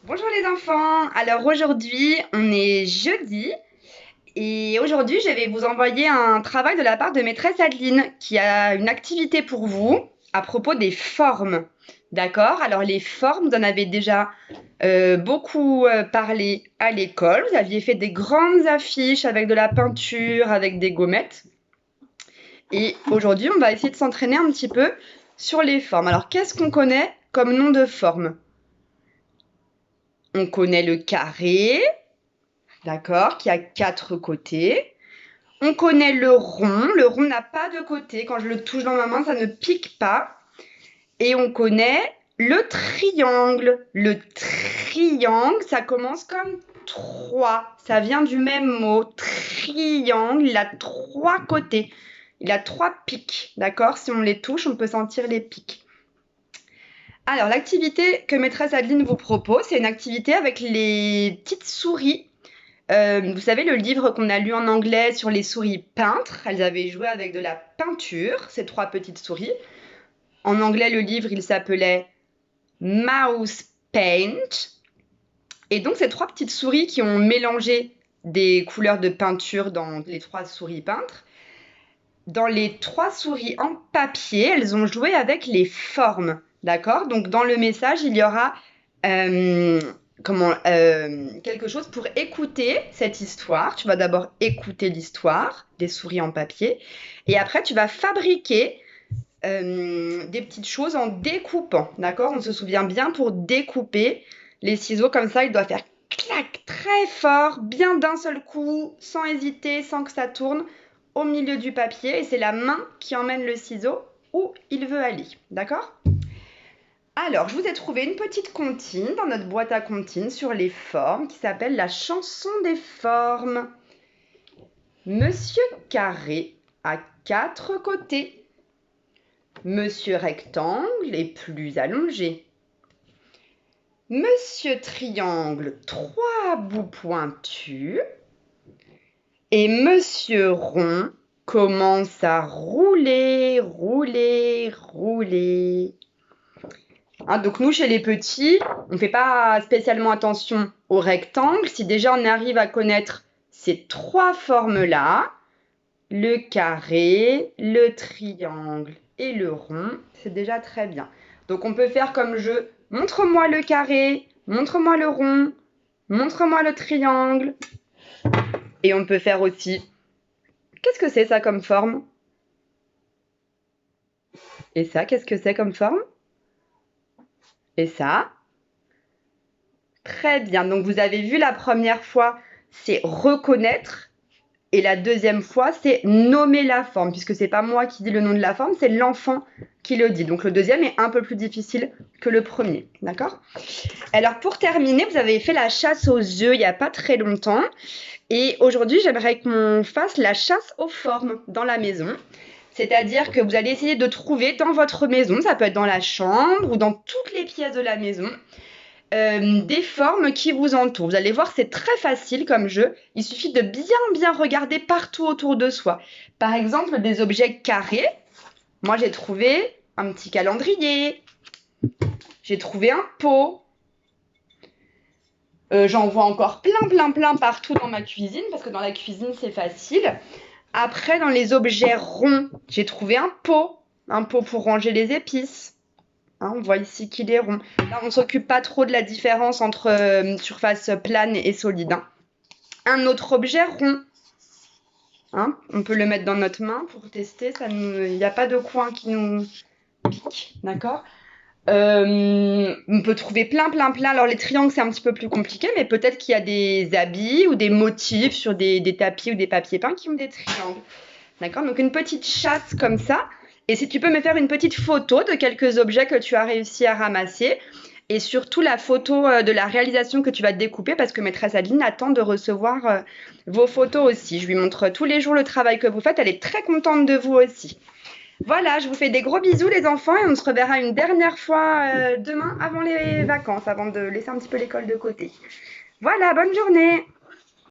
Bonjour les enfants. Alors aujourd'hui, on est jeudi et aujourd'hui, je vais vous envoyer un travail de la part de maîtresse Adeline qui a une activité pour vous à propos des formes. D'accord? Alors les formes, vous en avez déjà beaucoup parlé à l'école. Vous aviez fait des grandes affiches avec de la peinture, avec des gommettes. Et aujourd'hui, on va essayer de s'entraîner un petit peu sur les formes. Alors qu'est-ce qu'on connaît comme nom de forme? On connaît le carré, d'accord, qui a 4 côtés. On connaît le rond. Le rond n'a pas de côté. Quand je le touche dans ma main, ça ne pique pas. Et on connaît le triangle. Le triangle, ça commence comme 3. Ça vient du même mot. Triangle, il a 3 côtés. Il a 3 pics, d'accord? Si on les touche, on peut sentir les pics. Alors, l'activité que maîtresse Adeline vous propose, c'est une activité avec les petites souris. Vous savez, le livre qu'on a lu en anglais sur les souris peintres, elles avaient joué avec de la peinture, ces 3 petites souris. En anglais, le livre, il s'appelait Mouse Paint. Et donc, ces 3 petites souris qui ont mélangé des couleurs de peinture dans les 3 souris peintres. Dans les 3 souris en papier, elles ont joué avec les formes. D'accord? Donc, dans le message, il y aura quelque chose pour écouter cette histoire. Tu vas d'abord écouter l'histoire des souris en papier et après tu vas fabriquer des petites choses en découpant. D'accord? On se souvient bien, pour découper les ciseaux comme ça, il doit faire clac très fort, bien d'un seul coup, sans hésiter, sans que ça tourne, au milieu du papier, et c'est la main qui emmène le ciseau où il veut aller. D'accord? Alors, je vous ai trouvé une petite comptine dans notre boîte à comptines sur les formes qui s'appelle la chanson des formes. Monsieur Carré a 4 côtés. Monsieur Rectangle est plus allongé. Monsieur Triangle, 3 bouts pointus. Et Monsieur Rond commence à rouler, rouler, rouler. Hein, donc nous, chez les petits, on ne fait pas spécialement attention au rectangle. Si déjà on arrive à connaître ces 3 formes-là, le carré, le triangle et le rond, c'est déjà très bien. Donc on peut faire comme jeu, montre-moi le carré, montre-moi le rond, montre-moi le triangle. Et on peut faire aussi, qu'est-ce que c'est ça comme forme? Et ça, qu'est-ce que c'est comme forme? Et ça? Très bien. Donc vous avez vu, la première fois, c'est reconnaître. Et la deuxième fois, c'est nommer la forme, puisque c'est pas moi qui dis le nom de la forme, c'est l'enfant qui le dit. Donc le deuxième est un peu plus difficile que le premier, d'accord? Alors pour terminer, vous avez fait la chasse aux œufs il n'y a pas très longtemps. Et aujourd'hui, j'aimerais qu'on fasse la chasse aux formes dans la maison. C'est-à-dire que vous allez essayer de trouver dans votre maison, ça peut être dans la chambre ou dans toutes les pièces de la maison, des formes qui vous entourent. Vous allez voir, c'est très facile comme jeu. Il suffit de bien regarder partout autour de soi. Par exemple, des objets carrés. Moi, j'ai trouvé un petit calendrier. J'ai trouvé un pot. J'en vois encore plein partout dans ma cuisine, parce que dans la cuisine, c'est facile. Après, dans les objets ronds, j'ai trouvé un pot. Un pot pour ranger les épices. Hein, on voit ici qu'il est rond. Là, on ne s'occupe pas trop de la différence entre surface plane et solide. Hein. Un autre objet rond. Hein, on peut le mettre dans notre main pour tester. Il n'y a pas de coin qui nous pique. D'accord. On peut trouver plein. Alors, les triangles, c'est un petit peu plus compliqué, mais peut-être qu'il y a des habits ou des motifs sur des tapis ou des papiers peints qui ont des triangles. D'accord. Donc, une petite chasse comme ça. Et si tu peux me faire une petite photo de quelques objets que tu as réussi à ramasser, et surtout la photo de la réalisation que tu vas découper, parce que maîtresse Adeline attend de recevoir vos photos aussi. Je lui montre tous les jours le travail que vous faites, elle est très contente de vous aussi. Voilà, je vous fais des gros bisous les enfants, et on se reverra une dernière fois demain avant les vacances, avant de laisser un petit peu l'école de côté. Voilà, bonne journée!